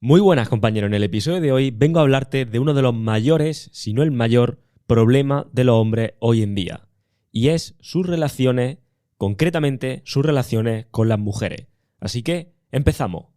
Muy buenas, compañeros. En el episodio de hoy vengo a hablarte de uno de los mayores, si no el mayor, problema de los hombres hoy en día. Y es sus relaciones, concretamente sus relaciones con las mujeres. Así que, empezamos.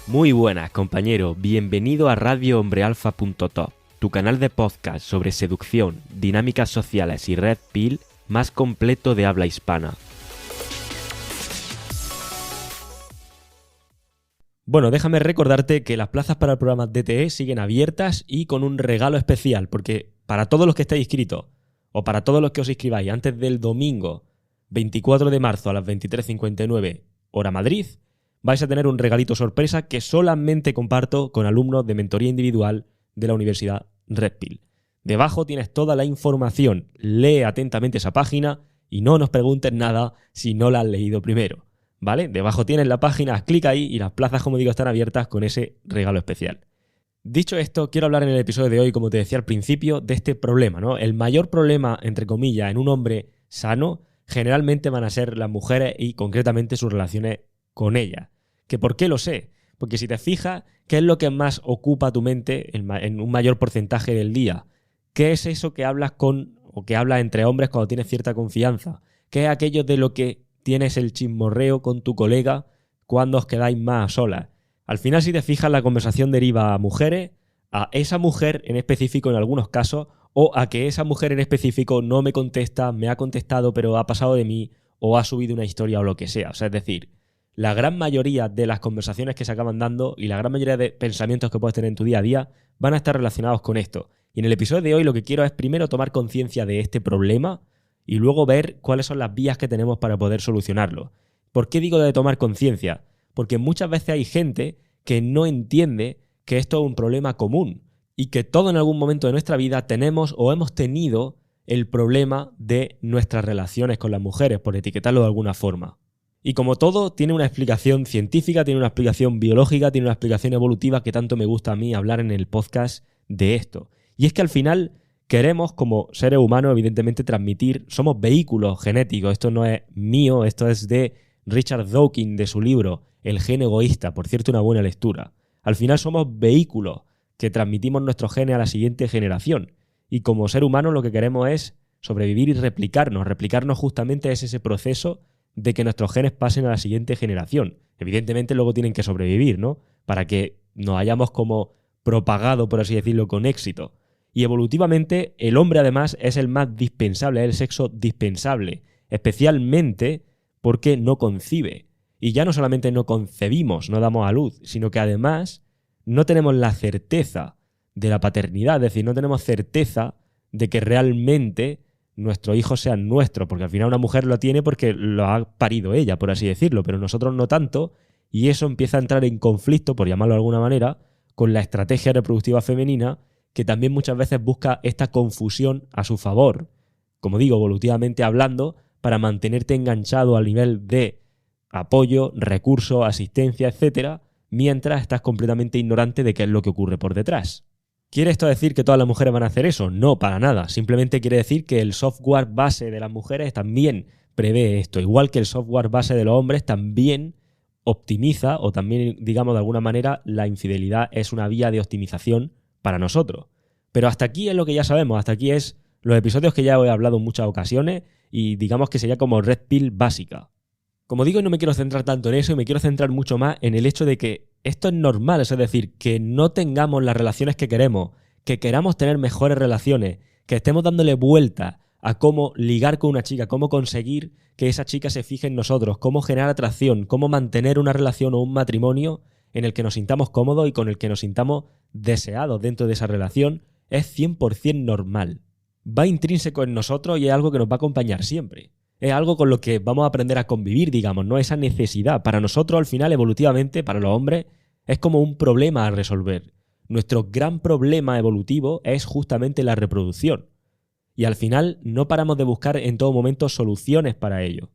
Muy buenas, compañero. Bienvenido a radiohombrealfa.top, tu canal de podcast sobre seducción, dinámicas sociales y red pill más completo de habla hispana. Bueno, déjame recordarte que las plazas para el programa DTE siguen abiertas y con un regalo especial, porque para todos los que estéis inscritos, o para todos los que os inscribáis antes del domingo 24 de marzo a las 23:59 hora Madrid, vais a tener un regalito sorpresa que solamente comparto con alumnos de mentoría individual de la Universidad Red Pill. Debajo tienes toda la información, lee atentamente esa página y no nos preguntes nada si no la has leído primero, ¿vale? Debajo tienes la página, haz clic ahí y las plazas, como digo, están abiertas con ese regalo especial. Dicho esto, quiero hablar en el episodio de hoy, como te decía al principio, de este problema, ¿no? El mayor problema, entre comillas, en un hombre sano, generalmente van a ser las mujeres y concretamente sus relaciones con ella. ¿Que por qué lo sé? Porque si te fijas, ¿qué es lo que más ocupa tu mente en un mayor porcentaje del día? ¿Qué es eso que hablas con o que hablas entre hombres cuando tienes cierta confianza? ¿Qué es aquello de lo que tienes el chismorreo con tu colega cuando os quedáis más a solas? Al final, si te fijas, la conversación deriva a mujeres, a esa mujer en específico en algunos casos, o a que esa mujer en específico no me contesta, me ha contestado pero ha pasado de mí, o ha subido una historia o lo que sea. O sea, es decir, la gran mayoría de las conversaciones que se acaban dando y la gran mayoría de pensamientos que puedes tener en tu día a día van a estar relacionados con esto. Y en el episodio de hoy lo que quiero es primero tomar conciencia de este problema y luego ver cuáles son las vías que tenemos para poder solucionarlo. ¿Por qué digo de tomar conciencia? Porque muchas veces hay gente que no entiende que esto es un problema común y que todo en algún momento de nuestra vida tenemos o hemos tenido el problema de nuestras relaciones con las mujeres, por etiquetarlo de alguna forma. Y como todo, tiene una explicación científica, tiene una explicación biológica, tiene una explicación evolutiva que tanto me gusta a mí hablar en el podcast de esto. Y es que al final queremos, como seres humanos, evidentemente transmitir, somos vehículos genéticos. Esto no es mío, esto es de Richard Dawkins, de su libro El gen egoísta. Por cierto, una buena lectura. Al final somos vehículos que transmitimos nuestros genes a la siguiente generación. Y como ser humano lo que queremos es sobrevivir y replicarnos. Replicarnos justamente es ese proceso de que nuestros genes pasen a la siguiente generación. Evidentemente luego tienen que sobrevivir, ¿no? Para que nos hayamos como propagado, por así decirlo, con éxito. Y evolutivamente el hombre además es el más dispensable, es el sexo dispensable, especialmente porque no concibe. Y ya no solamente no concebimos, no damos a luz, sino que además no tenemos la certeza de la paternidad, es decir, no tenemos certeza de que realmente nuestro hijo sea nuestro, porque al final una mujer lo tiene porque lo ha parido ella, por así decirlo, pero nosotros no tanto, y eso empieza a entrar en conflicto, por llamarlo de alguna manera, con la estrategia reproductiva femenina, que también muchas veces busca esta confusión a su favor, como digo, evolutivamente hablando, para mantenerte enganchado al nivel de apoyo, recursos, asistencia, etcétera, mientras estás completamente ignorante de qué es lo que ocurre por detrás. ¿Quiere esto decir que todas las mujeres van a hacer eso? No, para nada. Simplemente quiere decir que el software base de las mujeres también prevé esto. Igual que el software base de los hombres también optimiza, o también, digamos, de alguna manera, la infidelidad es una vía de optimización para nosotros. Pero hasta aquí es lo que ya sabemos. Hasta aquí es los episodios que ya he hablado en muchas ocasiones y digamos que sería como Red Pill básica. Como digo, no me quiero centrar tanto en eso y me quiero centrar mucho más en el hecho de que esto es normal, es decir, que no tengamos las relaciones que queremos, que queramos tener mejores relaciones, que estemos dándole vuelta a cómo ligar con una chica, cómo conseguir que esa chica se fije en nosotros, cómo generar atracción, cómo mantener una relación o un matrimonio en el que nos sintamos cómodos y con el que nos sintamos deseados dentro de esa relación, es 100% normal. Va intrínseco en nosotros y es algo que nos va a acompañar siempre. Es algo con lo que vamos a aprender a convivir, digamos, ¿no? Esa necesidad. Para nosotros, al final, evolutivamente, para los hombres, es como un problema a resolver. Nuestro gran problema evolutivo es justamente la reproducción. Y al final no paramos de buscar en todo momento soluciones para ello.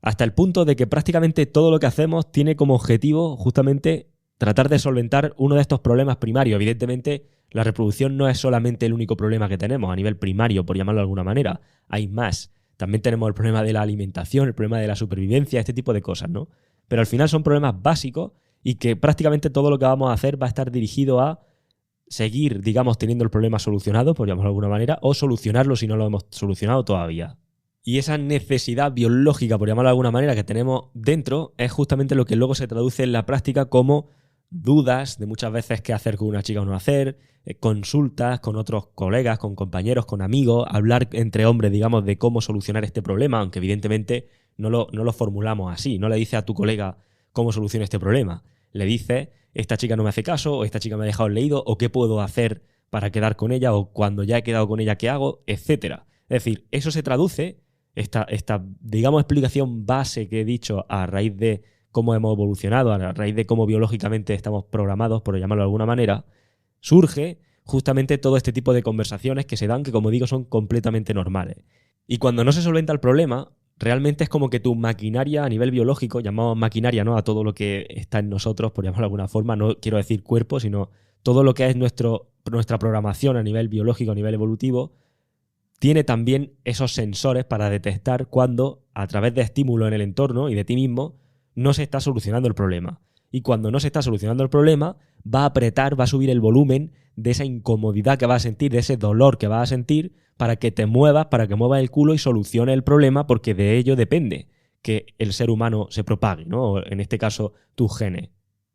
Hasta el punto de que prácticamente todo lo que hacemos tiene como objetivo justamente tratar de solventar uno de estos problemas primarios. Evidentemente, la reproducción no es solamente el único problema que tenemos a nivel primario, por llamarlo de alguna manera. Hay más. También tenemos el problema de la alimentación, el problema de la supervivencia, este tipo de cosas, ¿no? Pero al final son problemas básicos y que prácticamente todo lo que vamos a hacer va a estar dirigido a seguir, digamos, teniendo el problema solucionado, por llamarlo de alguna manera, o solucionarlo si no lo hemos solucionado todavía. Y esa necesidad biológica, por llamarlo de alguna manera, que tenemos dentro, es justamente lo que luego se traduce en la práctica como dudas de muchas veces qué hacer con una chica o no hacer, consultas con otros colegas, con compañeros, con amigos, hablar entre hombres, digamos, de cómo solucionar este problema, aunque evidentemente no lo formulamos así. No le dices a tu colega cómo soluciona este problema. Le dices, esta chica no me hace caso, o esta chica me ha dejado el leído, o qué puedo hacer para quedar con ella, o cuando ya he quedado con ella, ¿qué hago? Etcétera. Es decir, eso se traduce, esta digamos, explicación base que he dicho a raíz de cómo hemos evolucionado, a raíz de cómo biológicamente estamos programados, por llamarlo de alguna manera, surge justamente todo este tipo de conversaciones que se dan, que como digo son completamente normales. Y cuando no se solventa el problema, realmente es como que tu maquinaria a nivel biológico, llamamos maquinaria, ¿no?, a todo lo que está en nosotros, por llamarlo de alguna forma, no quiero decir cuerpo, sino todo lo que es nuestra programación a nivel biológico, a nivel evolutivo, tiene también esos sensores para detectar cuando, a través de estímulos en el entorno y de ti mismo, no se está solucionando el problema. Y cuando no se está solucionando el problema, va a apretar, va a subir el volumen de esa incomodidad que vas a sentir, de ese dolor que vas a sentir, para que te muevas, para que muevas el culo y soluciones el problema, porque de ello depende que el ser humano se propague, ¿no? O en este caso, tus genes.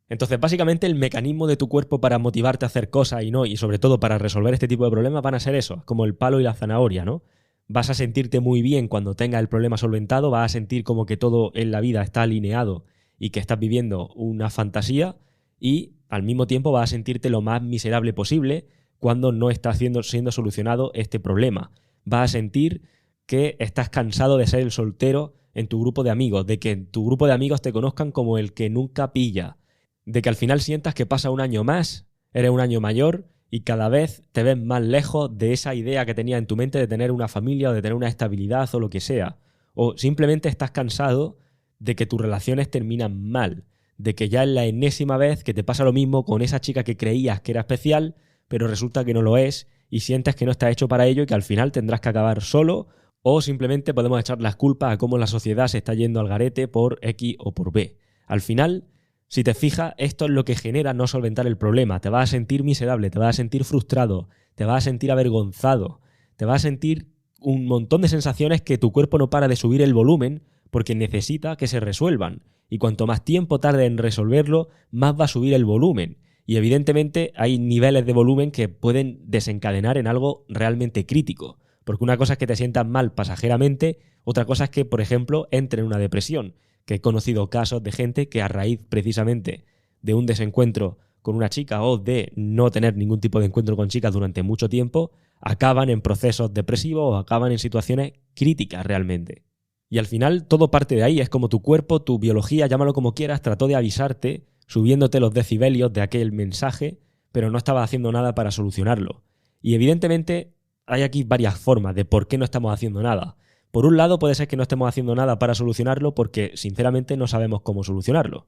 Entonces, básicamente, el mecanismo de tu cuerpo para motivarte a hacer cosas y sobre todo para resolver este tipo de problemas van a ser eso, como el palo y la zanahoria, ¿no? Vas a sentirte muy bien cuando tengas el problema solventado, vas a sentir como que todo en la vida está alineado y que estás viviendo una fantasía, y al mismo tiempo vas a sentirte lo más miserable posible cuando no está siendo solucionado este problema. Vas a sentir que estás cansado de ser el soltero en tu grupo de amigos, de que en tu grupo de amigos te conozcan como el que nunca pilla, de que al final sientas que pasa un año más, eres un año mayor y cada vez te ves más lejos de esa idea que tenías en tu mente de tener una familia o de tener una estabilidad o lo que sea. O simplemente estás cansado de que tus relaciones terminan mal, de que ya es la enésima vez que te pasa lo mismo con esa chica que creías que era especial, pero resulta que no lo es y sientes que no estás hecho para ello y que al final tendrás que acabar solo, o simplemente podemos echar las culpas a cómo la sociedad se está yendo al garete por X o por B. Al final, si te fijas, esto es lo que genera no solventar el problema. Te vas a sentir miserable, te vas a sentir frustrado, te vas a sentir avergonzado, te vas a sentir un montón de sensaciones que tu cuerpo no para de subir el volumen porque necesita que se resuelvan. Y cuanto más tiempo tarde en resolverlo, más va a subir el volumen. Y evidentemente hay niveles de volumen que pueden desencadenar en algo realmente crítico. Porque una cosa es que te sientas mal pasajeramente, otra cosa es que, por ejemplo, entre en una depresión. Que he conocido casos de gente que a raíz precisamente de un desencuentro con una chica o de no tener ningún tipo de encuentro con chicas durante mucho tiempo, acaban en procesos depresivos o acaban en situaciones críticas realmente. Y al final todo parte de ahí, es como tu cuerpo, tu biología, llámalo como quieras, trató de avisarte, subiéndote los decibelios de aquel mensaje, pero no estaba haciendo nada para solucionarlo. Y evidentemente hay aquí varias formas de por qué no estamos haciendo nada. Por un lado puede ser que no estemos haciendo nada para solucionarlo porque sinceramente no sabemos cómo solucionarlo.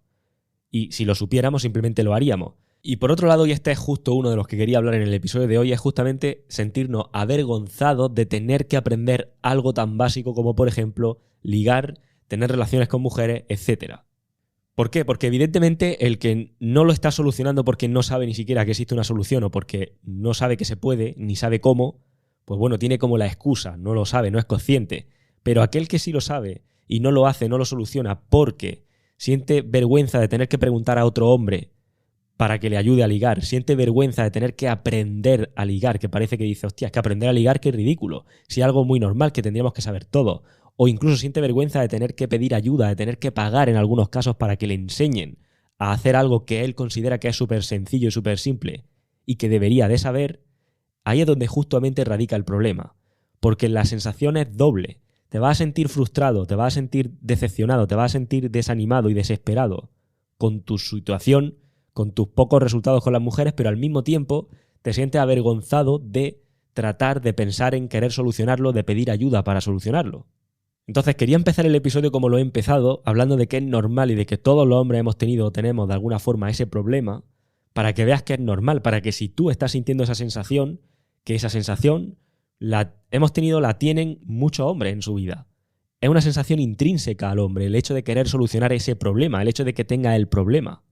Y si lo supiéramos simplemente lo haríamos. Y por otro lado, y este es justo uno de los que quería hablar en el episodio de hoy, es justamente sentirnos avergonzados de tener que aprender algo tan básico como, por ejemplo, ligar, tener relaciones con mujeres, etc. ¿Por qué? Porque evidentemente el que no lo está solucionando porque no sabe ni siquiera que existe una solución o porque no sabe que se puede, ni sabe cómo, pues bueno, tiene como la excusa, no lo sabe, no es consciente. Pero aquel que sí lo sabe y no lo hace, no lo soluciona porque siente vergüenza de tener que preguntar a otro hombre para que le ayude a ligar, siente vergüenza de tener que aprender a ligar, que parece que dice, hostia, es que aprender a ligar, qué ridículo, si es algo muy normal que tendríamos que saber todo. O incluso siente vergüenza de tener que pedir ayuda, de tener que pagar en algunos casos para que le enseñen a hacer algo que él considera que es súper sencillo y súper simple y que debería de saber. Ahí es donde justamente radica el problema, porque la sensación es doble. Te vas a sentir frustrado, te vas a sentir decepcionado, te vas a sentir desanimado y desesperado con tu situación, con tus pocos resultados con las mujeres, pero al mismo tiempo te sientes avergonzado de tratar de pensar en querer solucionarlo, de pedir ayuda para solucionarlo. Entonces quería empezar el episodio como lo he empezado, hablando de que es normal y de que todos los hombres hemos tenido o tenemos de alguna forma ese problema, para que veas que es normal, para que si tú estás sintiendo esa sensación, que esa sensación la hemos tenido, la tienen muchos hombres en su vida. Es una sensación intrínseca al hombre, el hecho de querer solucionar ese problema, el hecho de que tenga el problema.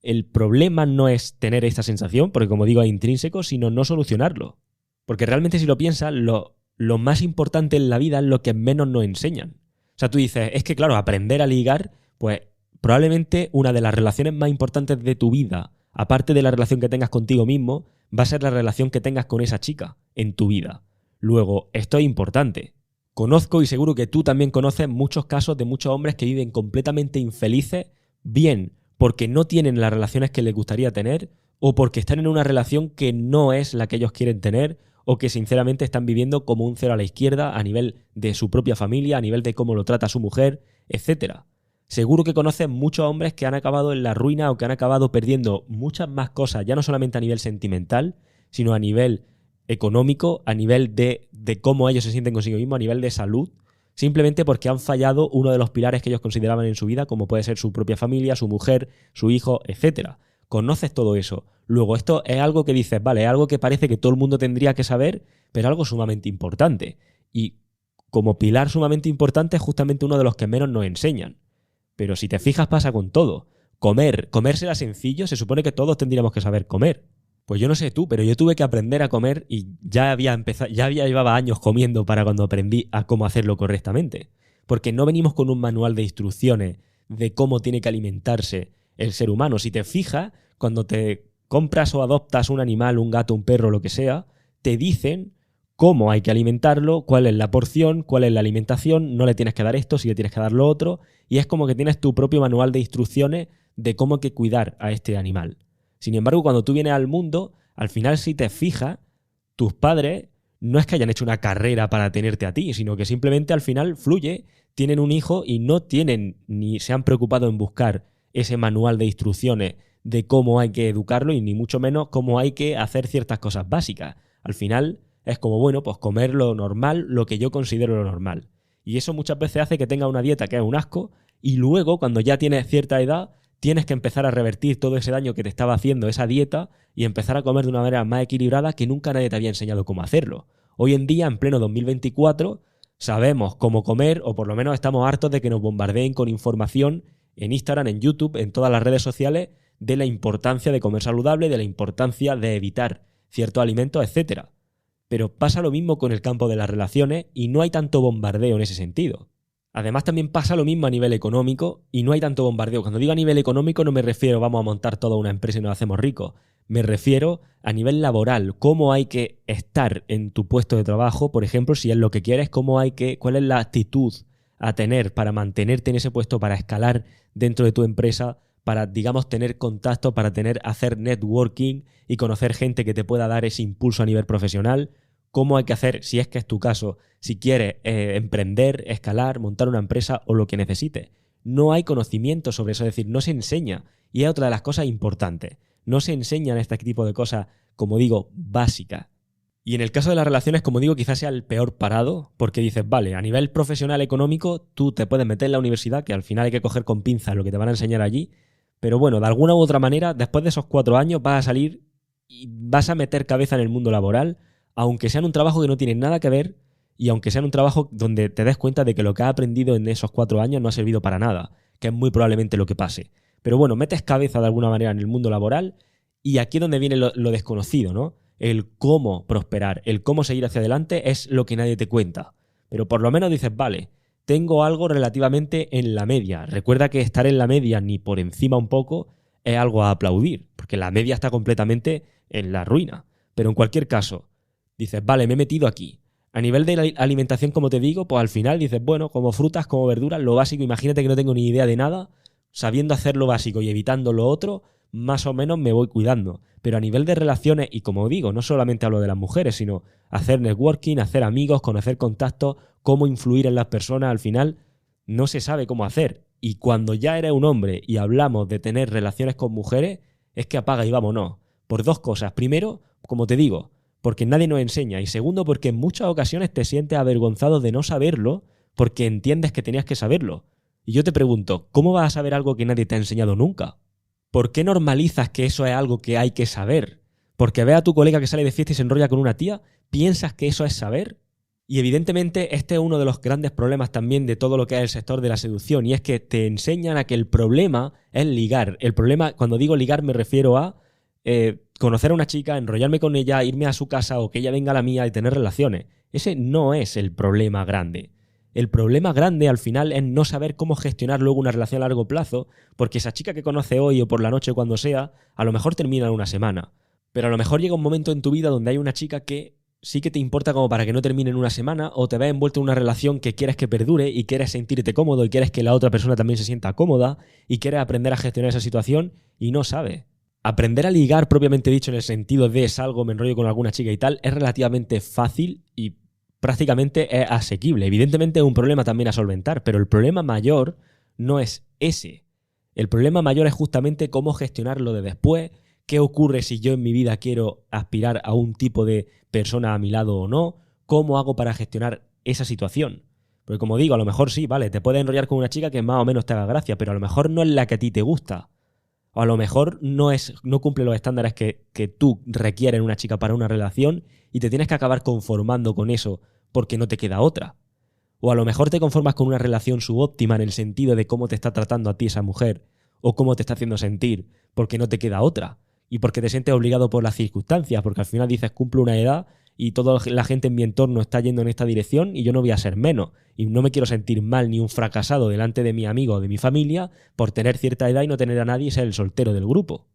El problema no es tener esta sensación, porque como digo es intrínseco, sino no solucionarlo. Porque realmente si lo piensas, lo más importante en la vida es lo que menos nos enseñan. O sea, tú dices, es que claro, aprender a ligar, pues probablemente una de las relaciones más importantes de tu vida, aparte de la relación que tengas contigo mismo, va a ser la relación que tengas con esa chica en tu vida. Luego, esto es importante. Conozco y seguro que tú también conoces muchos casos de muchos hombres que viven completamente infelices, bien porque no tienen las relaciones que les gustaría tener o porque están en una relación que no es la que ellos quieren tener o que sinceramente están viviendo como un cero a la izquierda a nivel de su propia familia, a nivel de cómo lo trata su mujer, etcétera. Seguro que conoces muchos hombres que han acabado en la ruina o que han acabado perdiendo muchas más cosas, ya no solamente a nivel sentimental, sino a nivel económico, a nivel de cómo ellos se sienten consigo mismos, a nivel de salud, simplemente porque han fallado uno de los pilares que ellos consideraban en su vida, como puede ser su propia familia, su mujer, su hijo, etcétera. Conoces todo eso. Luego, esto es algo que dices, vale, es algo que parece que todo el mundo tendría que saber, pero algo sumamente importante. Y como pilar sumamente importante es justamente uno de los que menos nos enseñan. Pero si te fijas pasa con todo. Comer será sencillo, se supone que todos tendríamos que saber comer. Pues yo no sé tú, pero yo tuve que aprender a comer y llevaba años comiendo para cuando aprendí a cómo hacerlo correctamente. Porque no venimos con un manual de instrucciones de cómo tiene que alimentarse el ser humano. Si te fijas, cuando te compras o adoptas un animal, un gato, un perro, lo que sea, te dicen cómo hay que alimentarlo, cuál es la porción, cuál es la alimentación, no le tienes que dar esto, si le tienes que dar lo otro, y es como que tienes tu propio manual de instrucciones de cómo hay que cuidar a este animal. Sin embargo, cuando tú vienes al mundo, al final si te fijas, tus padres no es que hayan hecho una carrera para tenerte a ti, sino que simplemente al final fluye, tienen un hijo y no tienen ni se han preocupado en buscar ese manual de instrucciones de cómo hay que educarlo y ni mucho menos cómo hay que hacer ciertas cosas básicas. Al final es como, bueno, pues comer lo normal, lo que yo considero lo normal. Y eso muchas veces hace que tenga una dieta que es un asco y luego, cuando ya tienes cierta edad, tienes que empezar a revertir todo ese daño que te estaba haciendo esa dieta y empezar a comer de una manera más equilibrada que nunca nadie te había enseñado cómo hacerlo. Hoy en día, en pleno 2024, sabemos cómo comer o por lo menos estamos hartos de que nos bombardeen con información en Instagram, en YouTube, en todas las redes sociales de la importancia de comer saludable, de la importancia de evitar ciertos alimentos, etcétera. Pero pasa lo mismo con el campo de las relaciones y no hay tanto bombardeo en ese sentido. Además también pasa lo mismo a nivel económico y no hay tanto bombardeo. Cuando digo a nivel económico no me refiero vamos a montar toda una empresa y nos hacemos ricos. Me refiero a nivel laboral, cómo hay que estar en tu puesto de trabajo, por ejemplo, si es lo que quieres, cuál es la actitud a tener para mantenerte en ese puesto, para escalar dentro de tu empresa, para, digamos, tener contacto, para hacer networking y conocer gente que te pueda dar ese impulso a nivel profesional. Cómo hay que hacer, si es que es tu caso, si quieres emprender, escalar, montar una empresa o lo que necesites. No hay conocimiento sobre eso, es decir, no se enseña. Y es otra de las cosas importantes. No se enseñan este tipo de cosas, como digo, básicas. Y en el caso de las relaciones, como digo, quizás sea el peor parado, porque dices, vale, a nivel profesional económico, tú te puedes meter en la universidad, que al final hay que coger con pinzas lo que te van a enseñar allí, pero bueno, de alguna u otra manera, después de esos 4 años vas a salir y vas a meter cabeza en el mundo laboral, aunque sea en un trabajo que no tiene nada que ver y aunque sea en un trabajo donde te des cuenta de que lo que has aprendido en esos 4 años no ha servido para nada, que es muy probablemente lo que pase. Pero bueno, metes cabeza de alguna manera en el mundo laboral y aquí es donde viene lo desconocido, ¿no? El cómo prosperar, el cómo seguir hacia adelante es lo que nadie te cuenta. Pero por lo menos dices, vale, tengo algo relativamente en la media. Recuerda que estar en la media ni por encima un poco es algo a aplaudir, porque la media está completamente en la ruina. Pero en cualquier caso, dices, vale, me he metido aquí. A nivel de la alimentación, como te digo, pues al final dices, bueno, como frutas, como verduras, lo básico, imagínate que no tengo ni idea de nada, sabiendo hacer lo básico y evitando lo otro, más o menos me voy cuidando. Pero a nivel de relaciones, y como digo, no solamente hablo de las mujeres, sino hacer networking, hacer amigos, conocer contactos, cómo influir en las personas, al final no se sabe cómo hacer. Y cuando ya eres un hombre y hablamos de tener relaciones con mujeres, es que apaga y vámonos. Por 2 cosas. Primero, como te digo, porque nadie nos enseña. Y segundo, porque en muchas ocasiones te sientes avergonzado de no saberlo, porque entiendes que tenías que saberlo. Y yo te pregunto, ¿cómo vas a saber algo que nadie te ha enseñado nunca? ¿Por qué normalizas que eso es algo que hay que saber? Porque ves a tu colega que sale de fiesta y se enrolla con una tía, ¿piensas que eso es saber? Y evidentemente este es uno de los grandes problemas también de todo lo que es el sector de la seducción, y es que te enseñan a que el problema es ligar. El problema, cuando digo ligar, me refiero a conocer a una chica, enrollarme con ella, irme a su casa o que ella venga a la mía y tener relaciones. Ese no es el problema grande. El problema grande al final es no saber cómo gestionar luego una relación a largo plazo, porque esa chica que conoce hoy o por la noche cuando sea, a lo mejor termina en una semana. Pero a lo mejor llega un momento en tu vida donde hay una chica que sí que te importa como para que no termine en una semana, o te ves envuelto en una relación que quieres que perdure y quieres sentirte cómodo y quieres que la otra persona también se sienta cómoda y quieres aprender a gestionar esa situación y no sabes. Aprender a ligar propiamente dicho en el sentido de salgo, me enrollo con alguna chica y tal, es relativamente fácil y prácticamente es asequible. Evidentemente es un problema también a solventar, pero el problema mayor no es ese. El problema mayor es justamente cómo gestionarlo de después. ¿Qué ocurre si yo en mi vida quiero aspirar a un tipo de persona a mi lado o no? ¿Cómo hago para gestionar esa situación? Porque como digo, a lo mejor sí, vale, te puedes enrollar con una chica que más o menos te haga gracia, pero a lo mejor no es la que a ti te gusta. O a lo mejor no cumple los estándares que tú requieres en una chica para una relación y te tienes que acabar conformando con eso porque no te queda otra. O a lo mejor te conformas con una relación subóptima en el sentido de cómo te está tratando a ti esa mujer o cómo te está haciendo sentir porque no te queda otra. Y porque te sientes obligado por las circunstancias, porque al final dices cumplo una edad y toda la gente en mi entorno está yendo en esta dirección y yo no voy a ser menos. Y no me quiero sentir mal ni un fracasado delante de mi amigo o de mi familia por tener cierta edad y no tener a nadie y ser el soltero del grupo.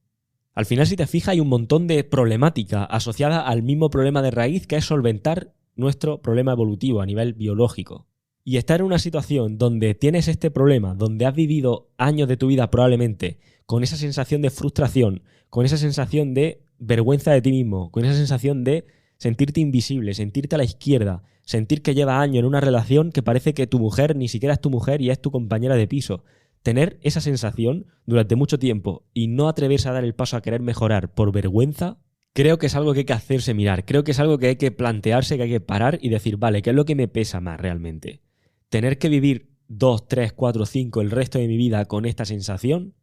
Al final, si te fijas, hay un montón de problemática asociada al mismo problema de raíz, que es solventar nuestro problema evolutivo a nivel biológico. Y estar en una situación donde tienes este problema, donde has vivido años de tu vida probablemente con esa sensación de frustración, con esa sensación de vergüenza de ti mismo, con esa sensación de sentirte invisible, sentirte a la izquierda, sentir que llevas años en una relación que parece que tu mujer ni siquiera es tu mujer y es tu compañera de piso. Tener esa sensación durante mucho tiempo y no atreverse a dar el paso a querer mejorar por vergüenza, creo que es algo que hay que hacerse mirar. Creo que es algo que hay que plantearse, que hay que parar y decir, vale, ¿qué es lo que me pesa más realmente? ¿Tener que vivir 2, 3, 4, 5 el resto de mi vida con esta sensación?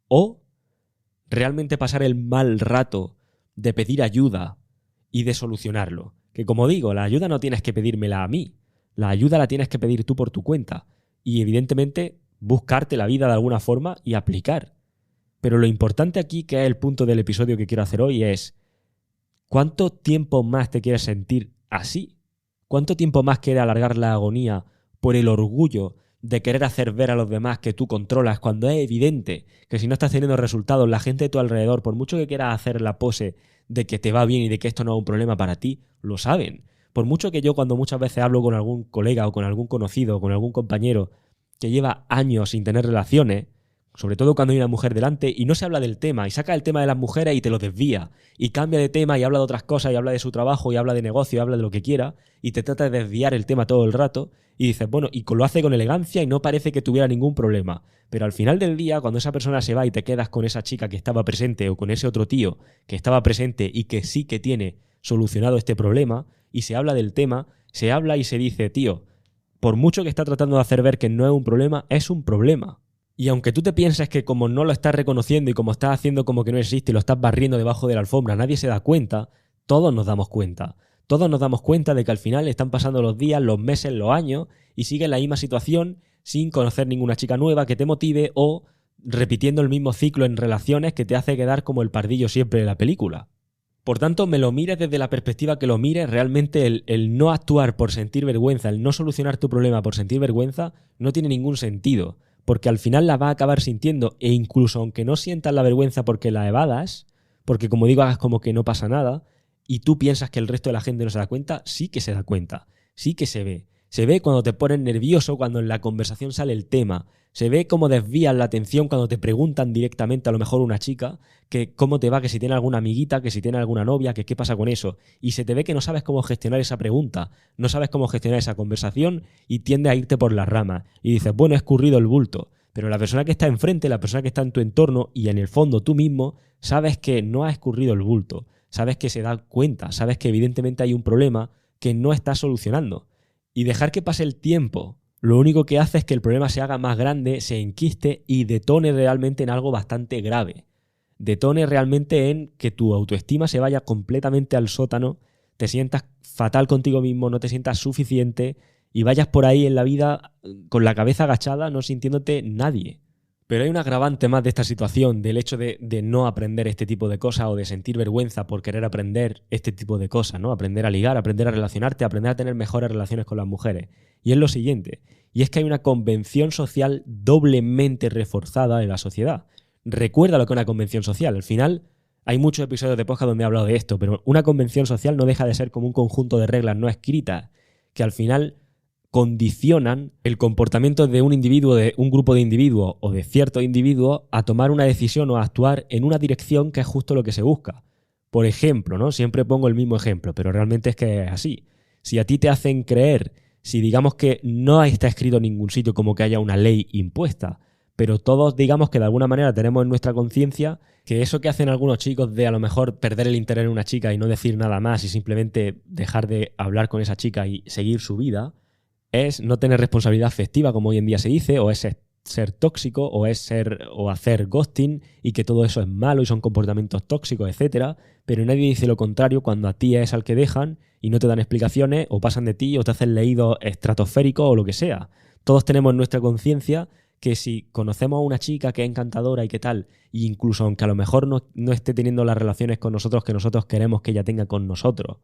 ¿O realmente pasar el mal rato de pedir ayuda y de solucionarlo? Que como digo, la ayuda no tienes que pedírmela a mí. La ayuda la tienes que pedir tú por tu cuenta. Y evidentemente buscarte la vida de alguna forma y aplicar. Pero lo importante aquí, que es el punto del episodio que quiero hacer hoy, es ¿cuánto tiempo más te quieres sentir así? ¿Cuánto tiempo más quieres alargar la agonía por el orgullo de querer hacer ver a los demás que tú controlas, cuando es evidente que si no estás teniendo resultados, la gente de tu alrededor, por mucho que quieras hacer la pose de que te va bien y de que esto no es un problema para ti, lo saben? Por mucho que yo, cuando muchas veces hablo con algún colega o con algún conocido o con algún compañero que lleva años sin tener relaciones, sobre todo cuando hay una mujer delante y no se habla del tema y saca el tema de las mujeres y te lo desvía y cambia de tema y habla de otras cosas y habla de su trabajo y habla de negocio y habla de lo que quiera y te trata de desviar el tema todo el rato y dices, bueno, y lo hace con elegancia y no parece que tuviera ningún problema. Pero al final del día, cuando esa persona se va y te quedas con esa chica que estaba presente o con ese otro tío que estaba presente y que sí que tiene solucionado este problema y se habla del tema, se habla y se dice, tío, por mucho que está tratando de hacer ver que no es un problema, es un problema. Y aunque tú te pienses que como no lo estás reconociendo y como estás haciendo como que no existe y lo estás barriendo debajo de la alfombra, nadie se da cuenta, todos nos damos cuenta. Todos nos damos cuenta de que al final están pasando los días, los meses, los años y sigues la misma situación sin conocer ninguna chica nueva que te motive o repitiendo el mismo ciclo en relaciones que te hace quedar como el pardillo siempre de la película. Por tanto, me lo mires desde la perspectiva que lo mires, realmente el no actuar por sentir vergüenza, el no solucionar tu problema por sentir vergüenza, no tiene ningún sentido. Porque al final la vas a acabar sintiendo e incluso aunque no sientas la vergüenza porque la evadas, porque como digo, hagas como que no pasa nada y tú piensas que el resto de la gente no se da cuenta, sí que se da cuenta, sí que se ve. Se ve cuando te pones nervioso, cuando en la conversación sale el tema. Se ve cómo desvías la atención cuando te preguntan directamente, a lo mejor una chica, que cómo te va, que si tiene alguna amiguita, que si tiene alguna novia, que qué pasa con eso. Y se te ve que no sabes cómo gestionar esa pregunta, no sabes cómo gestionar esa conversación y tiende a irte por las ramas. Y dices, bueno, he escurrido el bulto. Pero la persona que está enfrente, la persona que está en tu entorno y en el fondo tú mismo, sabes que no has escurrido el bulto. Sabes que se da cuenta, sabes que evidentemente hay un problema que no estás solucionando. Y dejar que pase el tiempo lo único que hace es que el problema se haga más grande, se enquiste y detone realmente en algo bastante grave. Detone realmente en que tu autoestima se vaya completamente al sótano, te sientas fatal contigo mismo, no te sientas suficiente y vayas por ahí en la vida con la cabeza agachada, no sintiéndote nadie. Pero hay un agravante más de esta situación, del hecho de no aprender este tipo de cosas o de sentir vergüenza por querer aprender este tipo de cosas, ¿no? Aprender a ligar, aprender a relacionarte, aprender a tener mejores relaciones con las mujeres. Y es lo siguiente, y es que hay una convención social doblemente reforzada en la sociedad. Recuerda lo que es una convención social. Al final, hay muchos episodios de podcast donde he hablado de esto, pero una convención social no deja de ser como un conjunto de reglas no escritas que al final condicionan el comportamiento de un individuo, de un grupo de individuos o de ciertos individuos a tomar una decisión o a actuar en una dirección que es justo lo que se busca. Por ejemplo, ¿no? Siempre pongo el mismo ejemplo, pero realmente es que es así. Si a ti te hacen creer, si digamos que no está escrito en ningún sitio como que haya una ley impuesta, pero todos digamos que de alguna manera tenemos en nuestra conciencia que eso que hacen algunos chicos de a lo mejor perder el interés en una chica y no decir nada más y simplemente dejar de hablar con esa chica y seguir su vida, es no tener responsabilidad afectiva, como hoy en día se dice, o es ser tóxico, o es hacer ghosting, y que todo eso es malo y son comportamientos tóxicos, etcétera. Pero nadie dice lo contrario cuando a ti es al que dejan y no te dan explicaciones, o pasan de ti, o te hacen leídos estratosféricos, o lo que sea. Todos tenemos en nuestra conciencia que si conocemos a una chica que es encantadora y qué tal, e incluso aunque a lo mejor no esté teniendo las relaciones con nosotros que nosotros queremos que ella tenga con nosotros,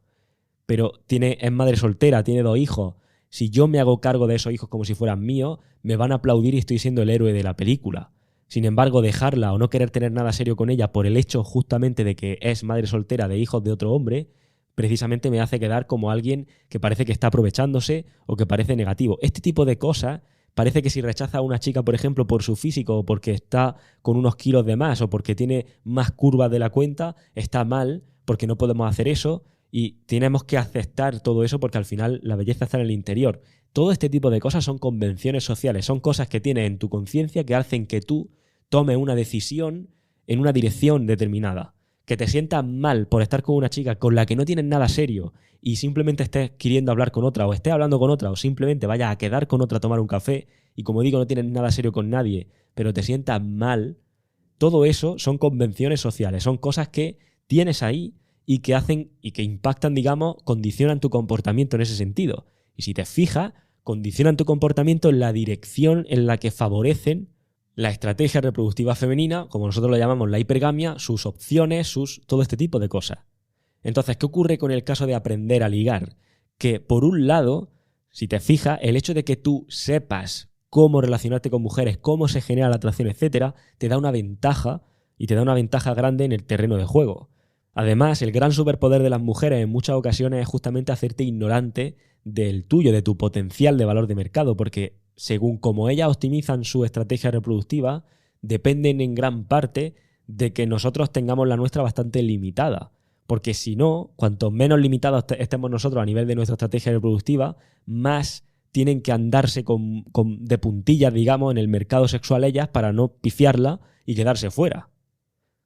pero es madre soltera, tiene 2 hijos, si yo me hago cargo de esos hijos como si fueran míos, me van a aplaudir y estoy siendo el héroe de la película. Sin embargo, dejarla o no querer tener nada serio con ella por el hecho justamente de que es madre soltera de hijos de otro hombre, precisamente me hace quedar como alguien que parece que está aprovechándose o que parece negativo. Este tipo de cosas, parece que si rechaza a una chica, por ejemplo, por su físico o porque está con unos kilos de más o porque tiene más curvas de la cuenta, está mal porque no podemos hacer eso. Y tenemos que aceptar todo eso porque al final la belleza está en el interior. Todo este tipo de cosas son convenciones sociales, son cosas que tienes en tu conciencia que hacen que tú tomes una decisión en una dirección determinada. Que te sientas mal por estar con una chica con la que no tienes nada serio y simplemente estés queriendo hablar con otra o estés hablando con otra o simplemente vayas a quedar con otra a tomar un café y como digo no tienes nada serio con nadie, pero te sientas mal, todo eso son convenciones sociales, son cosas que tienes ahí y que hacen y que impactan, digamos, condicionan tu comportamiento en ese sentido. Y si te fijas, condicionan tu comportamiento en la dirección en la que favorecen la estrategia reproductiva femenina, como nosotros lo llamamos la hipergamia, sus opciones, todo este tipo de cosas. Entonces, ¿qué ocurre con el caso de aprender a ligar? Que, por un lado, si te fijas, el hecho de que tú sepas cómo relacionarte con mujeres, cómo se genera la atracción, etcétera, te da una ventaja y te da una ventaja grande en el terreno de juego. Además, el gran superpoder de las mujeres en muchas ocasiones es justamente hacerte ignorante del tuyo, de tu potencial de valor de mercado, porque según como ellas optimizan su estrategia reproductiva, dependen en gran parte de que nosotros tengamos la nuestra bastante limitada. Porque si no, cuanto menos limitados estemos nosotros a nivel de nuestra estrategia reproductiva, más tienen que andarse de puntillas, digamos, en el mercado sexual ellas para no pifiarla y quedarse fuera.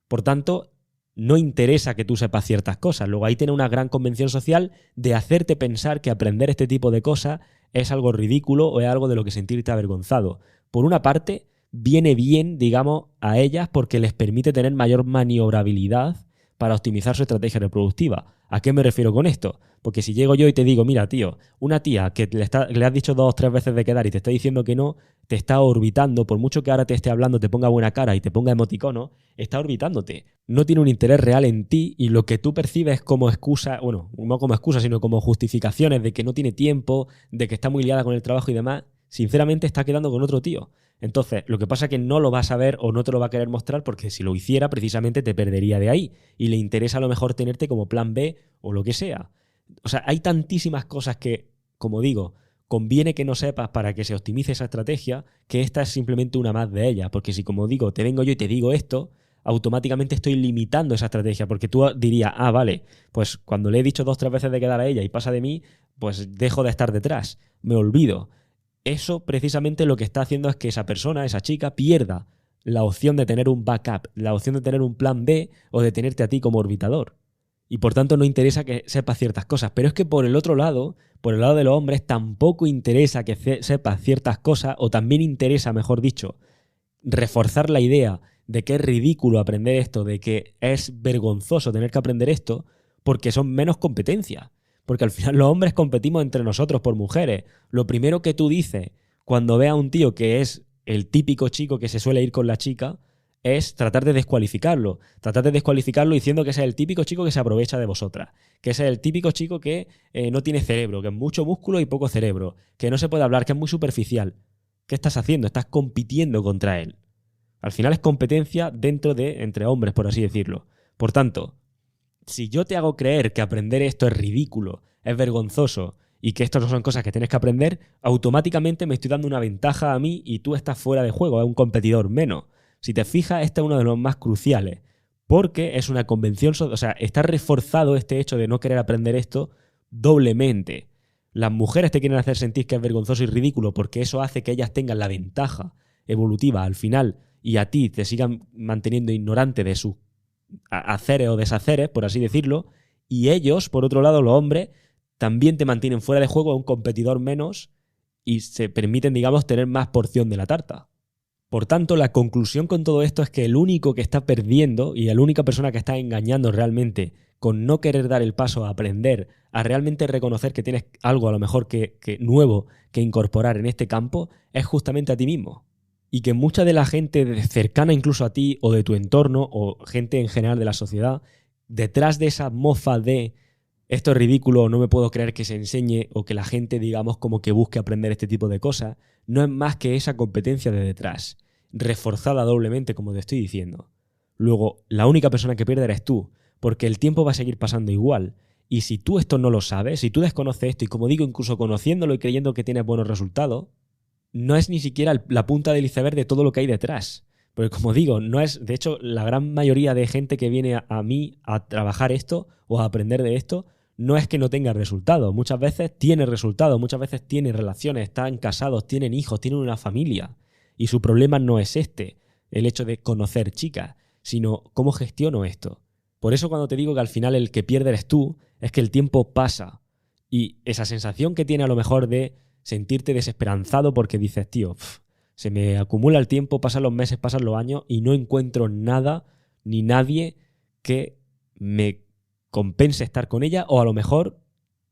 Por tanto, no interesa que tú sepas ciertas cosas. Luego ahí tiene una gran convención social de hacerte pensar que aprender este tipo de cosas es algo ridículo o es algo de lo que sentirte avergonzado. Por una parte, viene bien, digamos, a ellas porque les permite tener mayor maniobrabilidad para optimizar su estrategia reproductiva. ¿A qué me refiero con esto? Porque si llego yo y te digo, mira, tío, una tía que le has dicho 2 o 3 veces de quedar y te está diciendo que no, te está orbitando, por mucho que ahora te esté hablando, te ponga buena cara y te ponga emoticono, está orbitándote. No tiene un interés real en ti y lo que tú percibes como excusa, bueno, no como excusa, sino como justificaciones de que no tiene tiempo, de que está muy liada con el trabajo y demás, sinceramente está quedando con otro tío. Entonces, lo que pasa es que no lo vas a ver o no te lo va a querer mostrar porque si lo hiciera, precisamente te perdería de ahí y le interesa a lo mejor tenerte como plan B o lo que sea. O sea, hay tantísimas cosas que, como digo, conviene que no sepas para que se optimice esa estrategia, que esta es simplemente una más de ellas. Porque si, como digo, te vengo yo y te digo esto, automáticamente estoy limitando esa estrategia. Porque tú dirías, vale, pues cuando le he dicho 2 o 3 veces de quedar a ella y pasa de mí, pues dejo de estar detrás, me olvido. Eso precisamente lo que está haciendo es que esa persona, esa chica, pierda la opción de tener un backup, la opción de tener un plan B o de tenerte a ti como orbitador. Y por tanto no interesa que sepas ciertas cosas. Pero es que por el otro lado, por el lado de los hombres, tampoco interesa que sepas ciertas cosas, o también interesa, mejor dicho, reforzar la idea de que es ridículo aprender esto, de que es vergonzoso tener que aprender esto, porque son menos competencias. Porque al final los hombres competimos entre nosotros por mujeres. Lo primero que tú dices cuando ves a un tío que es el típico chico que se suele ir con la chica es tratar de descualificarlo. Tratar de descualificarlo diciendo que ese es el típico chico que se aprovecha de vosotras. Que ese es el típico chico que no tiene cerebro, que es mucho músculo y poco cerebro. Que no se puede hablar, que es muy superficial. ¿Qué estás haciendo? Estás compitiendo contra él. Al final es competencia entre hombres, por así decirlo. Por tanto, si yo te hago creer que aprender esto es ridículo, es vergonzoso y que estas no son cosas que tienes que aprender, automáticamente me estoy dando una ventaja a mí y tú estás fuera de juego, es un competidor menos. Si te fijas, este es uno de los más cruciales, porque es una convención, o sea, está reforzado este hecho de no querer aprender esto doblemente. Las mujeres te quieren hacer sentir que es vergonzoso y ridículo porque eso hace que ellas tengan la ventaja evolutiva al final y a ti te sigan manteniendo ignorante de sus haceres o deshaceres, por así decirlo, y ellos, por otro lado, los hombres, también te mantienen fuera de juego a un competidor menos y se permiten, digamos, tener más porción de la tarta. Por tanto, la conclusión con todo esto es que el único que está perdiendo y la única persona que está engañando realmente con no querer dar el paso a aprender, a realmente reconocer que tienes algo a lo mejor que nuevo que incorporar en este campo, es justamente a ti mismo. Y que mucha de la gente cercana incluso a ti o de tu entorno o gente en general de la sociedad, detrás de esa mofa de esto es ridículo o no me puedo creer que se enseñe o que la gente, digamos, como que busque aprender este tipo de cosas, no es más que esa competencia de detrás, reforzada doblemente, como te estoy diciendo. Luego, la única persona que pierde eres tú, porque el tiempo va a seguir pasando igual. Y si tú esto no lo sabes, si tú desconoces esto y, como digo, incluso conociéndolo y creyendo que tienes buenos resultados, no es ni siquiera la punta del iceberg de todo lo que hay detrás. Porque, como digo, no es, de hecho, la gran mayoría de gente que viene a mí a trabajar esto o a aprender de esto, no es que no tenga resultados. Muchas veces tiene resultados, muchas veces tiene relaciones, están casados, tienen hijos, tienen una familia. Y su problema no es el hecho de conocer chicas, sino cómo gestiono esto. Por eso cuando te digo que al final el que pierde eres tú, es que el tiempo pasa. Y esa sensación que tiene a lo mejor de sentirte desesperanzado porque dices, tío, se me acumula el tiempo, pasan los meses, pasan los años y no encuentro nada ni nadie que me compense estar con ella, o a lo mejor,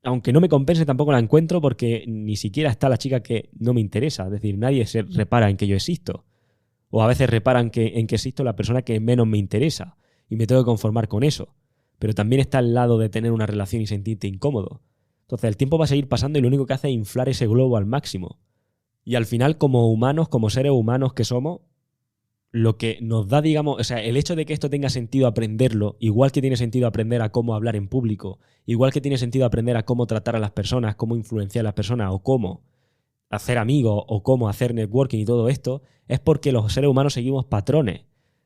aunque no me compense, tampoco la encuentro porque ni siquiera está la chica que no me interesa. Es decir, nadie se repara en que yo existo. O a veces reparan en que existo la persona que menos me interesa y me tengo que conformar con eso. Pero también está al lado de tener una relación y sentirte incómodo. Entonces el tiempo va a seguir pasando y lo único que hace es inflar ese globo al máximo. Y al final, como humanos, como seres humanos que somos, lo que nos da, digamos, o sea, el hecho de que esto tenga sentido aprenderlo, igual que tiene sentido aprender a cómo hablar en público, igual que tiene sentido aprender a cómo tratar a las personas, cómo influenciar a las personas o cómo hacer amigos o cómo hacer networking y todo esto, es porque los seres humanos seguimos patrones.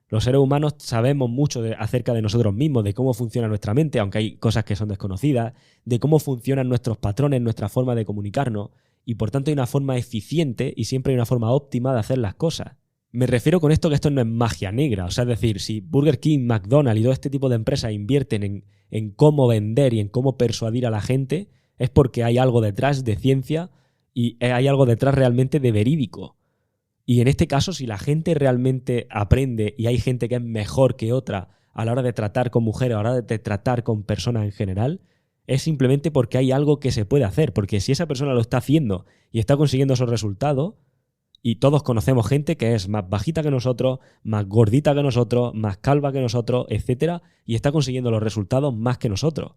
Los seres humanos sabemos mucho acerca de nosotros mismos, de cómo funciona nuestra mente, aunque hay cosas que son desconocidas, de cómo funcionan nuestros patrones, nuestra forma de comunicarnos, y por tanto hay una forma eficiente y siempre hay una forma óptima de hacer las cosas. Me refiero con esto que esto no es magia negra, o sea, es decir, si Burger King, McDonald's y todo este tipo de empresas invierten en cómo vender y en cómo persuadir a la gente, es porque hay algo detrás de ciencia y hay algo detrás realmente de verídico. Y en este caso, si la gente realmente aprende y hay gente que es mejor que otra a la hora de tratar con mujeres, a la hora de tratar con personas en general, es simplemente porque hay algo que se puede hacer. Porque si esa persona lo está haciendo y está consiguiendo esos resultados, y todos conocemos gente que es más bajita que nosotros, más gordita que nosotros, más calva que nosotros, etcétera, y está consiguiendo los resultados más que nosotros.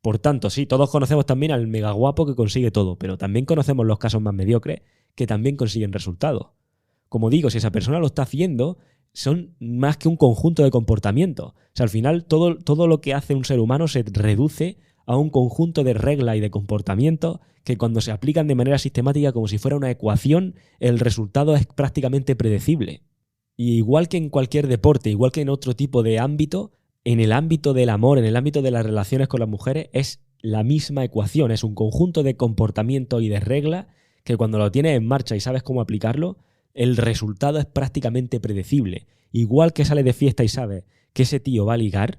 Por tanto, sí, todos conocemos también al mega guapo que consigue todo, pero también conocemos los casos más mediocres que también consiguen resultados. Como digo, si esa persona lo está haciendo, son más que un conjunto de comportamientos. O sea, al final todo lo que hace un ser humano se reduce a un conjunto de reglas y de comportamientos que cuando se aplican de manera sistemática como si fuera una ecuación, el resultado es prácticamente predecible. Y igual que en cualquier deporte, igual que en otro tipo de ámbito, en el ámbito del amor, en el ámbito de las relaciones con las mujeres, es la misma ecuación, es un conjunto de comportamientos y de reglas que cuando lo tienes en marcha y sabes cómo aplicarlo, el resultado es prácticamente predecible. Igual que sales de fiesta y sabes que ese tío va a ligar,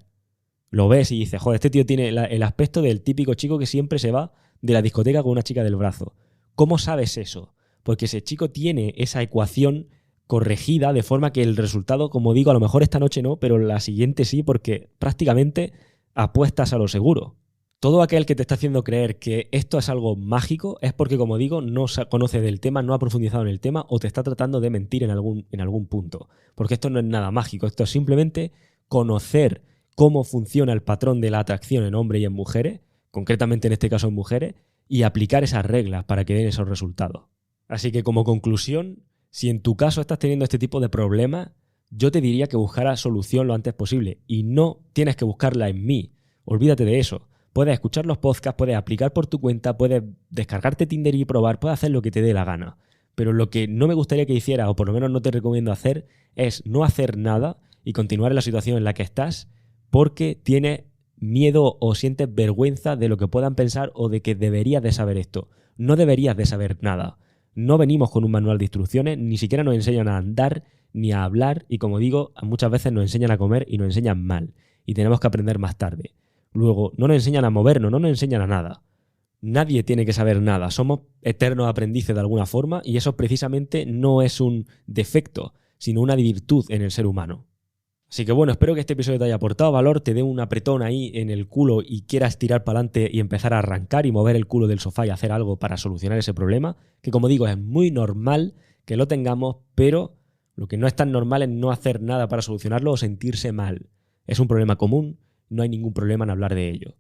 Lo ves y dices, joder, este tío tiene el aspecto del típico chico que siempre se va de la discoteca con una chica del brazo. ¿Cómo sabes eso? Porque ese chico tiene esa ecuación corregida de forma que el resultado, como digo, a lo mejor esta noche no, pero la siguiente sí, porque prácticamente apuestas a lo seguro. Todo aquel que te está haciendo creer que esto es algo mágico es porque, como digo, no conoce del tema, no ha profundizado en el tema o te está tratando de mentir en algún punto. Porque esto no es nada mágico, esto es simplemente conocer cómo funciona el patrón de la atracción en hombres y en mujeres, concretamente en este caso en mujeres, y aplicar esas reglas para que den esos resultados. Así que como conclusión, si en tu caso estás teniendo este tipo de problemas, yo te diría que buscaras solución lo antes posible y no tienes que buscarla en mí. Olvídate de eso. Puedes escuchar los podcasts, puedes aplicar por tu cuenta, puedes descargarte Tinder y probar, puedes hacer lo que te dé la gana. Pero lo que no me gustaría que hicieras, o por lo menos no te recomiendo hacer, es no hacer nada y continuar en la situación en la que estás porque tienes miedo o sientes vergüenza de lo que puedan pensar o de que deberías de saber esto. No deberías de saber nada. No venimos con un manual de instrucciones, ni siquiera nos enseñan a andar ni a hablar y, como digo, muchas veces nos enseñan a comer y nos enseñan mal y tenemos que aprender más tarde. Luego, no nos enseñan a movernos, no nos enseñan a nada. Nadie tiene que saber nada, somos eternos aprendices de alguna forma y eso precisamente no es un defecto, sino una virtud en el ser humano. Así que bueno, espero que este episodio te haya aportado valor, te dé un apretón ahí en el culo y quieras tirar para adelante y empezar a arrancar y mover el culo del sofá y hacer algo para solucionar ese problema, que como digo es muy normal que lo tengamos, pero lo que no es tan normal es no hacer nada para solucionarlo o sentirse mal. Es un problema común, no hay ningún problema en hablar de ello.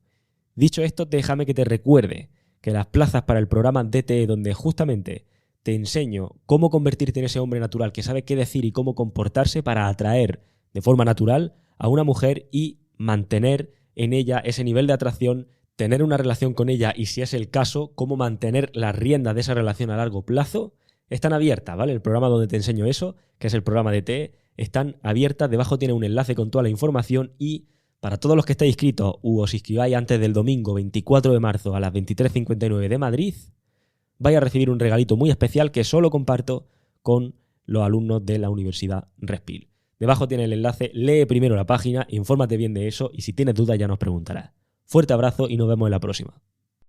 Dicho esto, déjame que te recuerde que las plazas para el programa DTE, donde justamente te enseño cómo convertirte en ese hombre natural que sabe qué decir y cómo comportarse para atraer de forma natural a una mujer y mantener en ella ese nivel de atracción, tener una relación con ella y, si es el caso, cómo mantener las riendas de esa relación a largo plazo, están abiertas, ¿vale? El programa donde te enseño eso, que es el programa DTE, están abiertas, debajo tiene un enlace con toda la información y para todos los que estáis inscritos o os inscribáis antes del domingo 24 de marzo a las 23:59 de Madrid, vais a recibir un regalito muy especial que solo comparto con los alumnos de la Universidad Respil. Debajo tiene el enlace, lee primero la página, infórmate bien de eso y si tienes dudas ya nos preguntarás. Fuerte abrazo y nos vemos en la próxima.